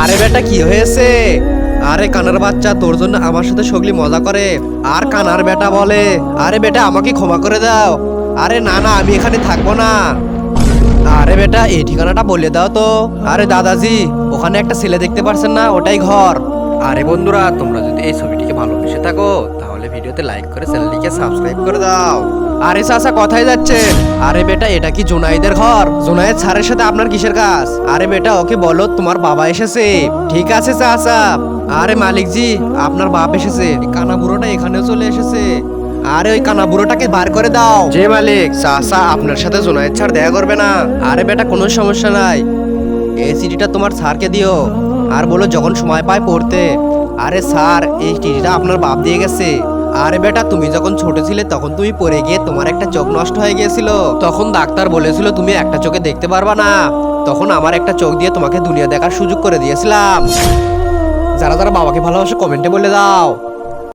আরে বেটা কি হয়েছে? আরে কানার বাচ্চা, তোর জন্য আমার সাথে সগলি মজা করে আর কানার বেটা বলে আরে বেটা আমাকে ক্ষমা করে দাও। আরে না না, আমি এখানে থাকবো না। আরে বেটা এই ঠিকানাটা বলে দাও তো। আরে দাদাজি, ওখানে একটা ছেলে দেখতে পারছেন না, ওটাই ঘর। আরে বন্ধুরা, তোমরা যদি এই ছবিটিকে ভালোবেসে থাকো তাহলে ভিডিওতে লাইক করে চ্যানেলটিকে সাবস্ক্রাইব করে দাও। আরে চাচা কোথায় যাচ্ছেন? আরে বেটা এটা কি জুনাইদের ঘর? জুনাইদ স্যারের সাথে আপনার কিসের কাজ? আরে বেটা ওকে বলো তোমার বাবা এসেছে। ঠিক আছে চাচা। আরে মালিকজি, আপনার বাপ এসেছে। এই কানা বুড়োটা এখানেও চলে এসেছে। আরে ওই কানা বুড়োটাকে বার করে দাও। যে মালিক, চাচা আপনার সাথে জুনাইদ স্যার দেখা করবে না। আরে বেটা কোনো সমস্যা নাই, এই চিঠিটা তোমার স্যারকে দিও আর বলো যখন সময় পায় পড়তে। আরে স্যার, এই চিঠিটা আপনার বাপ দিয়ে গেছে। আরে বেটা তুমি যখন ছোট ছিলে তখন তুমি পড়ে গিয়ে তোমার একটা চোখ নষ্ট হয়ে গিয়েছিল। তখন ডাক্তার বলেছিল তুমি একটা চোখে দেখতে পারবা না। তখন আমার একটা চোখ দিয়ে তোমাকে দুনিয়া দেখার সুযোগ করে দিয়েছিলাম। যারা যারা বাবাকে ভালোবাসে কমেন্টে বলে দাও।